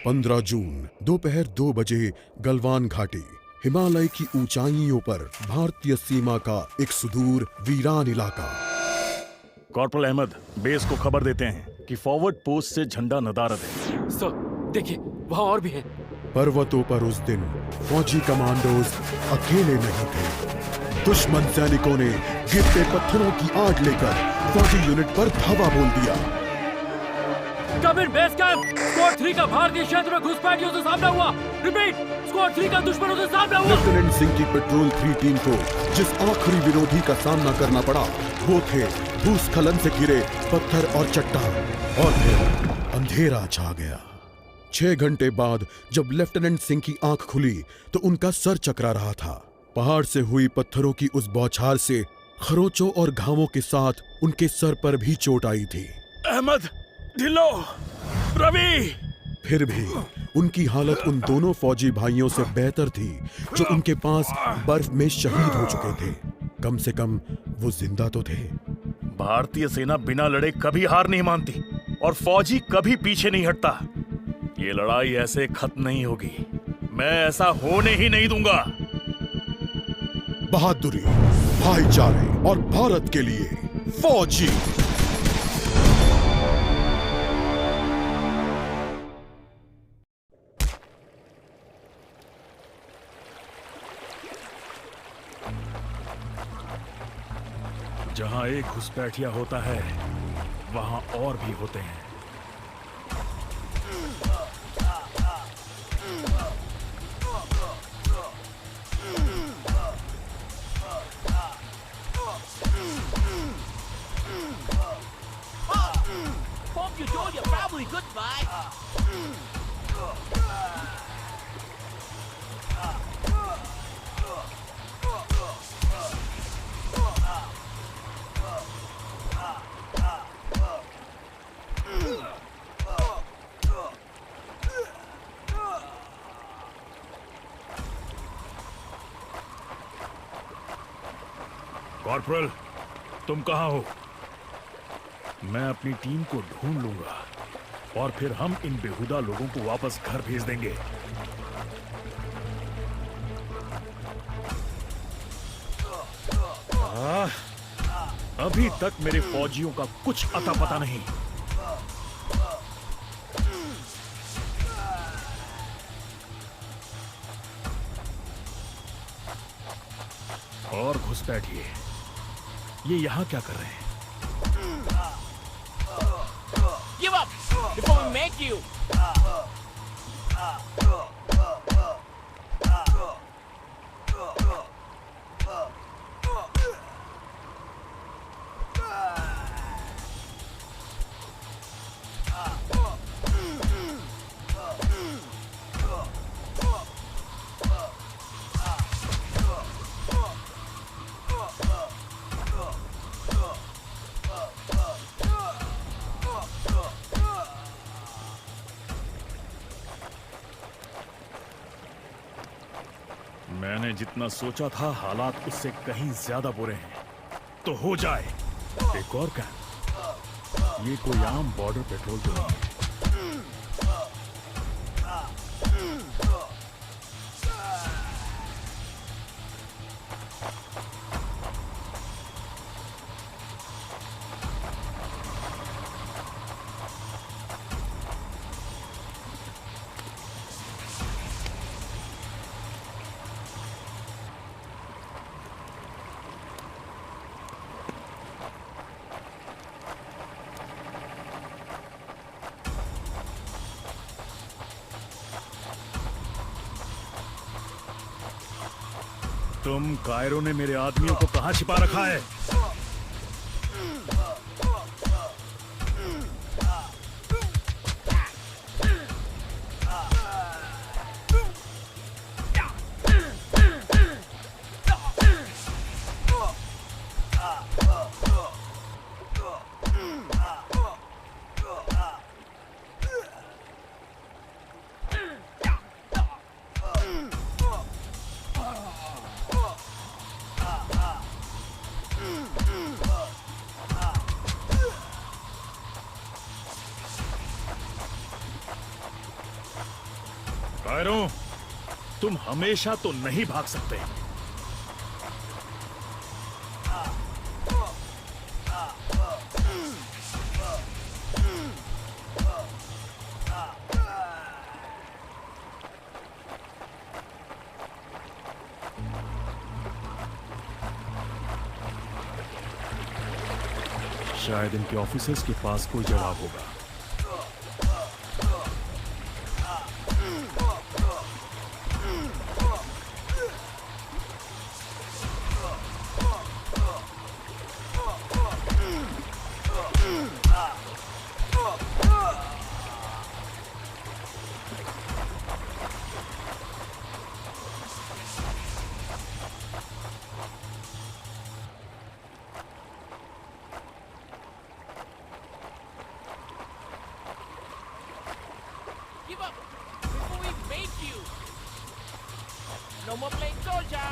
15 जून दोपहर 2 बजे गलवान घाटी, हिमालय की ऊंचाइयों पर भारतीय सीमा का एक सुदूर वीरान इलाका। कॉर्पोरल अहमद, बेस को खबर देते हैं कि फॉरवर्ड पोस्ट से झंडा नदारद है। सर देखिए, वहाँ और भी हैं। पर्वतों पर उस दिन फौजी कमांडोज अकेले नहीं थे। दुश्मन सैनिकों ने गिरते पत्थरों की आग लेकर फौजी यूनिट पर धावा बोल दिया। कम इन बेस कैंप, स्क्वाड 3 का भारतीय क्षेत्र में घुसपैठियों से सामना हुआ। रिपीट, स्क्वाड 3 का दुश्मनों से सामना हुआ। लेफ्टिनेंट सिंह की पेट्रोल 3 टीम को जिस आखिरी विरोधी का सामना करना पड़ा वो थे भूस्खलन से घिरे पत्थर और चट्टान। और फिर अंधेरा छा गया। 6 घंटे बाद जब लेफ्टिनेंट सिंह की आंख खुली तो उनका सर चकरा रहा था। पहाड़ से हुई पत्थरों की उस बौछार से खरोचों और घावों के साथ उनके सर पर भी चोट आई थी। अहमद, ढिल्लो, रवि। फिर भी उनकी हालत उन दोनों फौजी भाइयों से बेहतर थी जो उनके पास बर्फ में शहीद हो चुके थे। कम से कम वो जिंदा तो थे। भारतीय सेना बिना लड़े कभी हार नहीं मानती और फौजी कभी पीछे नहीं हटता। ये लड़ाई ऐसे खत्म नहीं होगी। मैं ऐसा होने ही नहीं दूंगा। बहादुरी, भाईचारे और भारत के लिए फौजी। जहां एक घुसपैठिया होता है वहां और भी होते हैं। Hope you told your family goodbye. Corporal, तुम कहां हो? मैं अपनी टीम को ढूंढ लूंगा और फिर हम इन बेहुदा लोगों को वापस घर भेज देंगे। अभी तक मेरे फौजियों का कुछ अता पता नहीं। और घुसपैठिए, ये यहां क्या कर रहे हैं? Give up before we make you. मैंने जितना सोचा था हालात उससे कहीं ज्यादा बुरे हैं। तो हो जाए। एक और कैंप, ये कोई आम बॉर्डर पेट्रोल तो नहीं है। तुम कायरो ने मेरे आदमियों को कहां छिपा रखा है? कायरों, तुम हमेशा तो नहीं भाग सकते। शायद इनके ऑफिसर्स के पास कोई जवाब होगा। Give up before we make you. No more playing soldier.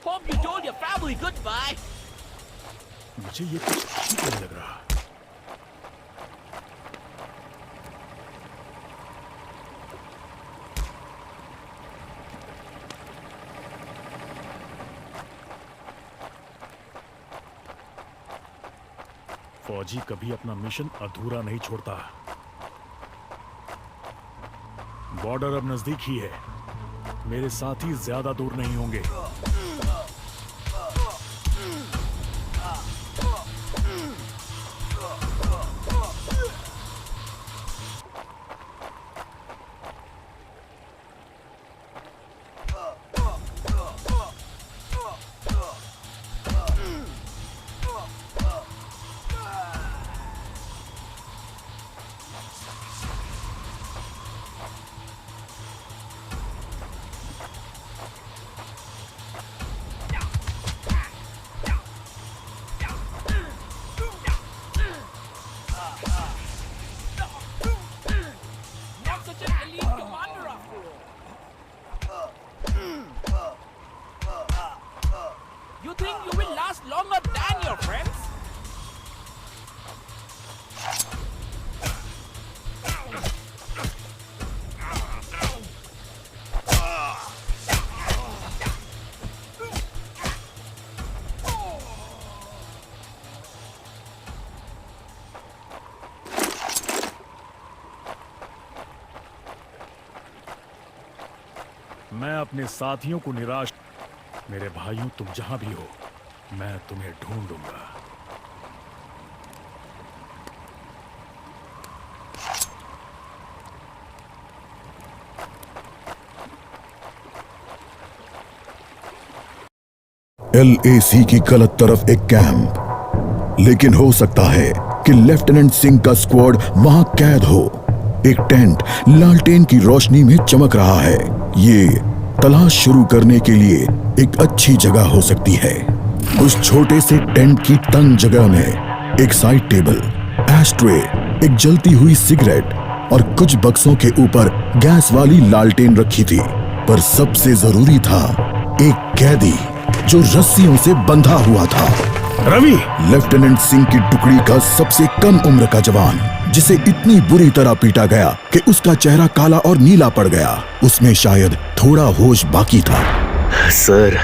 Hope you told your family goodbye. मुझे ये कुछ ठीक नहीं लग रहा। फौजी कभी अपना मिशन अधूरा नहीं छोड़ता। बॉर्डर अब नजदीक ही है। मेरे साथी ज्यादा दूर नहीं होंगे। Not such an elite commander after all. You think you will last longer than your friends? मैं अपने साथियों को निराश। मेरे भाइयों, तुम जहां भी हो, मैं तुम्हें ढूंढूंगा। LAC की गलत तरफ एक कैंप, लेकिन हो सकता है कि लेफ्टिनेंट सिंह का स्क्वाड वहां कैद हो। एक टेंट लालटेन की रोशनी में चमक रहा है। ये तलाश शुरू करने के लिए एक अच्छी जगह हो सकती है। उस छोटे से टेंट की तंग जगह में एक साइड टेबल, एशट्रे, एक जलती हुई सिगरेट और कुछ बक्सों के ऊपर गैस वाली लालटेन रखी थी। पर सबसे जरूरी था एक कैदी जो रस्सियों से बंधा हुआ था। रवि! लेफ्टिनेंट सिंह की टुकड़ी का सबसे कम उम्र का जवान, जिसे इतनी बुरी तरह पीटा गया कि उसका चेहरा काला और नीला पड़ गया। उसमें शायद थोड़ा होश बाकी था। सर,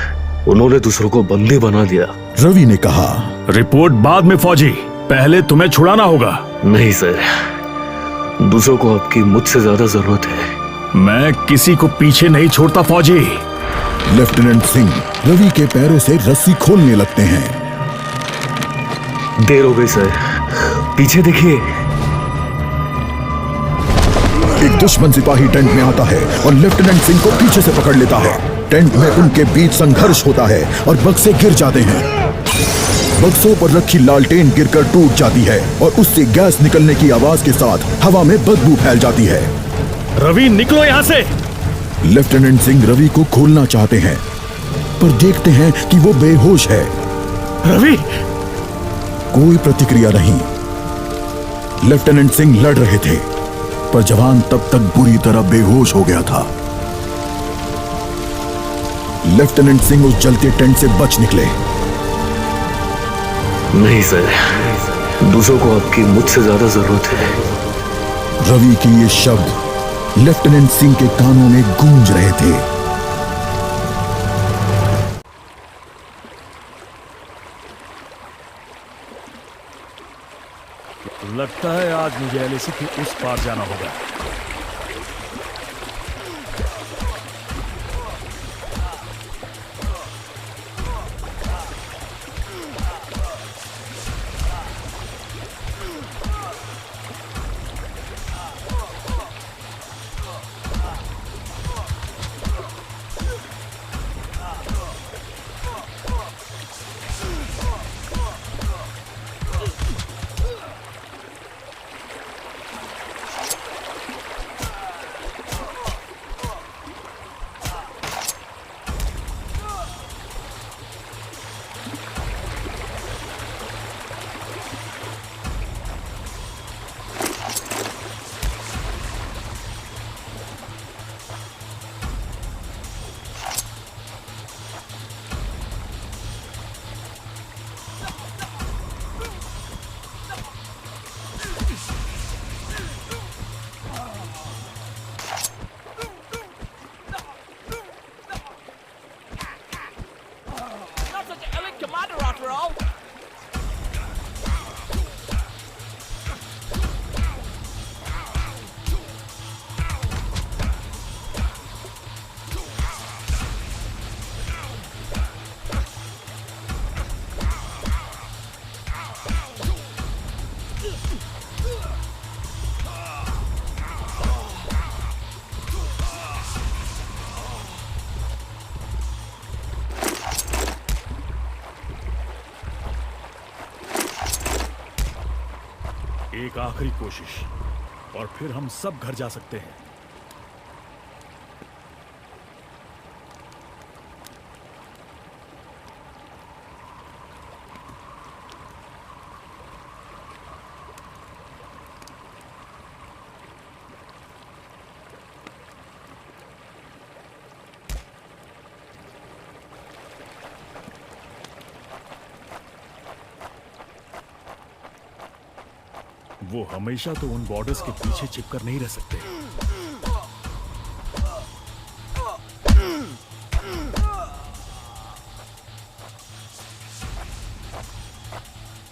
उन्होंने दूसरों को बंदी बना दिया। रवि ने कहा। रिपोर्ट बाद में फौजी, पहले तुम्हें छुड़ाना होगा। नहीं सर, दूसरों को आपकी मुझसे ज्यादा जरूरत है। मैं किसी को पीछे नहीं छोड़ता फौजी। लेफ्टिनेंट सिंह रवि के पैरों से रस्सी खोलने लगते हैं। देर हो गई सर, पीछे देखिए। एक दुश्मन सिपाही टेंट में आता है और लेफ्टिनेंट सिंह को पीछे से पकड़ लेता है। टेंट में उनके बीच संघर्ष होता है और बक्से गिर जाते हैं। बक्सों पर रखी लालटेन गिरकर टूट जाती है और उससे गैस निकलने की आवाज के साथ हवा में बदबू फैल जाती है। रवि निकलो यहाँ से। लेफ्टिनेंट सिंह रवि को खोलना चाहते हैं पर देखते हैं कि वो बेहोश है। रवि! कोई प्रतिक्रिया नहीं। लेफ्टिनेंट सिंह लड़ रहे थे पर जवान तब तक बुरी तरह बेहोश हो गया था। लेफ्टिनेंट सिंह उस जलते टेंट से बच निकले। नहीं सर, दूसरों को आपकी मुझसे ज्यादा जरूरत है। रवि के ये शब्द लेफ्टिनेंट सिंह के कानों में गूंज रहे थे। लगता है आज मुझे एलएसी के उस पार जाना होगा। Not such an elite commander after all. एक आखिरी कोशिश और फिर हम सब घर जा सकते हैं। वो हमेशा तो उन बॉर्डर्स के पीछे छिपकर नहीं रह सकते।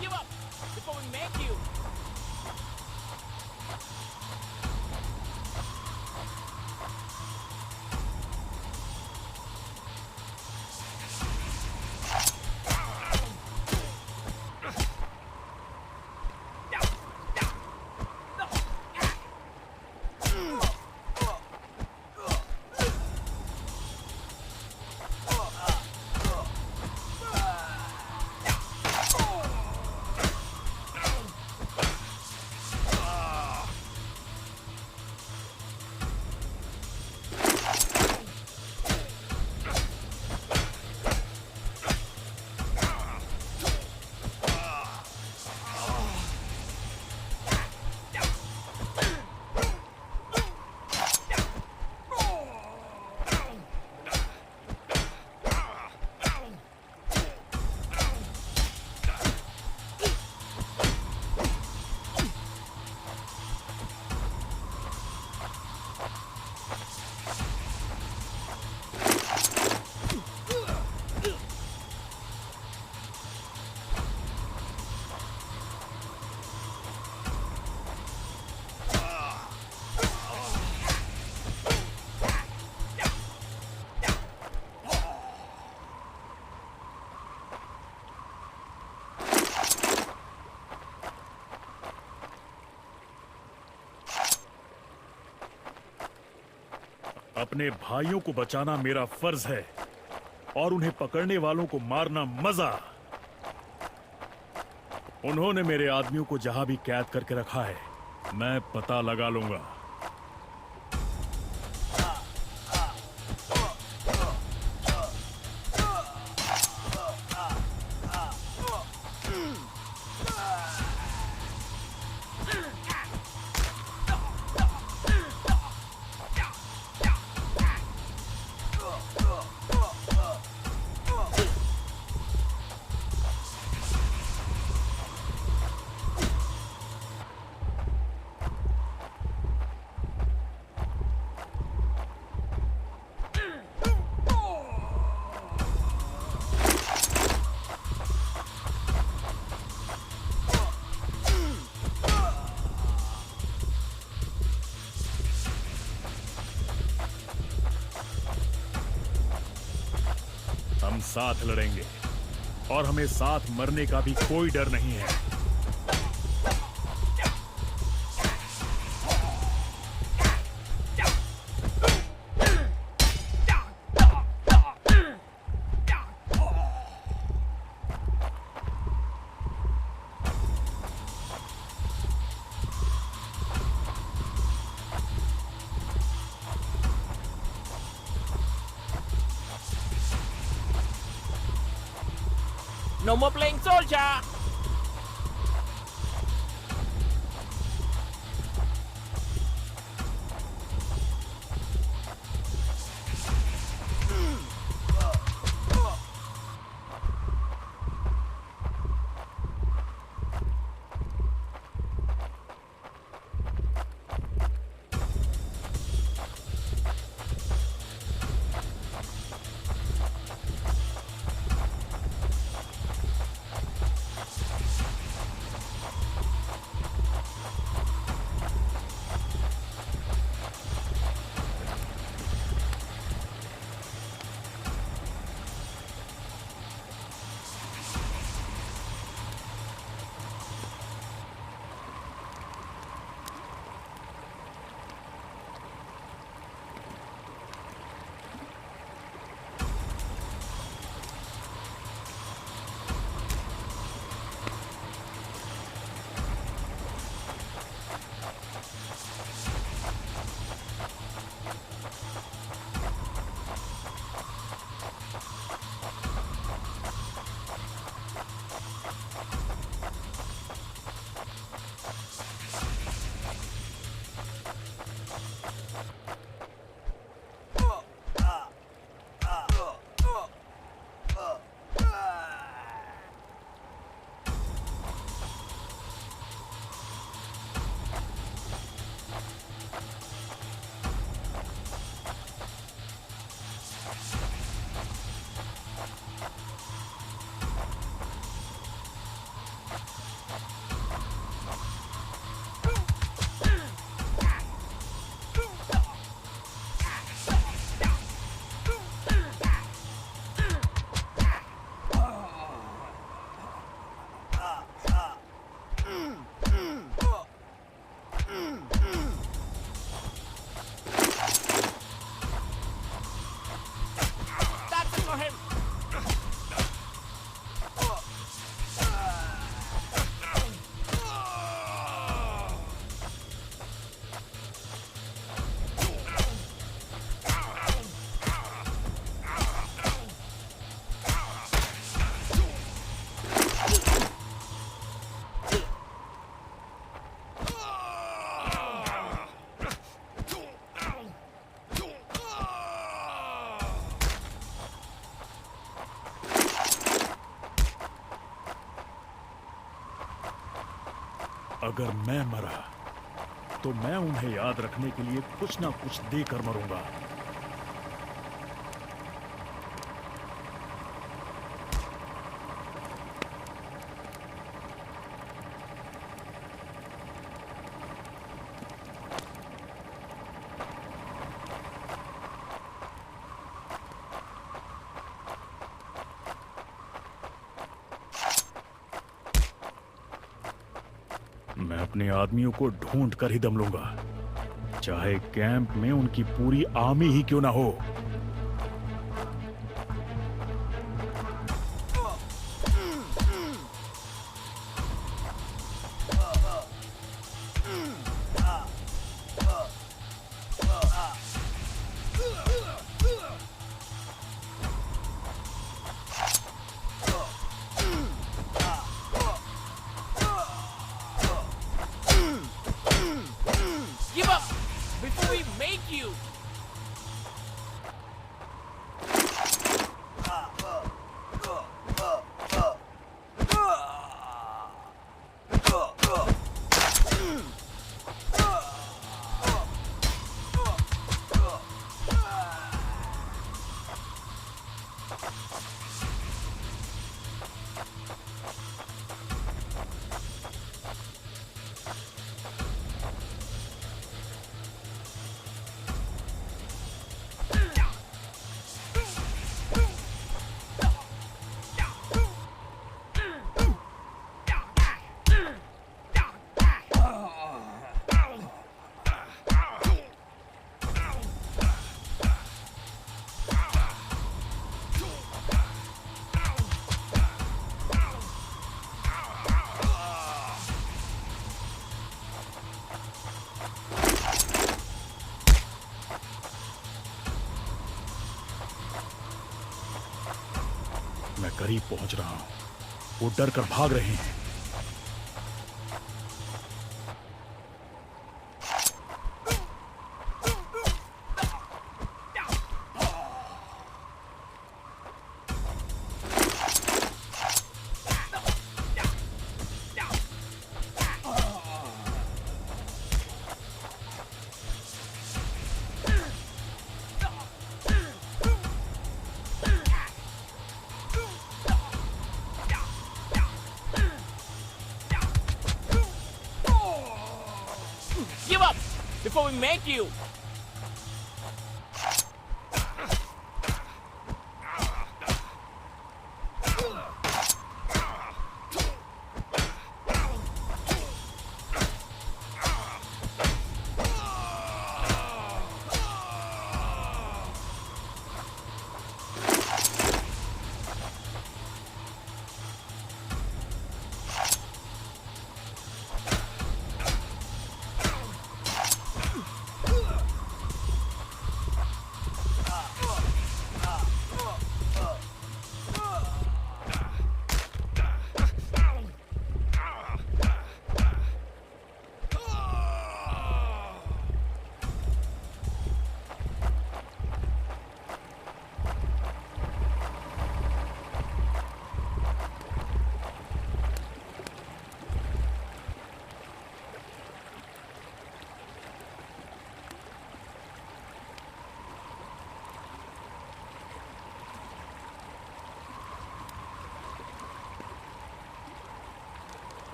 Give up before we make you. अपने भाइयों को बचाना मेरा फर्ज है और उन्हें पकड़ने वालों को मारना मजा। उन्होंने मेरे आदमियों को जहां भी कैद करके रखा है, मैं पता लगा लूंगा। हम साथ लड़ेंगे और हमें साथ मरने का भी कोई डर नहीं है। No more playing soldier! अगर मैं मरा तो मैं उन्हें याद रखने के लिए कुछ ना कुछ देकर मरूंगा। मैं अपने आदमियों को ढूंढ कर ही दम लूंगा। चाहे कैंप में उनकी पूरी आर्मी ही क्यों ना हो। Give up before we make you. मैं करीब पहुंच रहा हूं। वो डर कर भाग रहे हैं। Give up before we make you.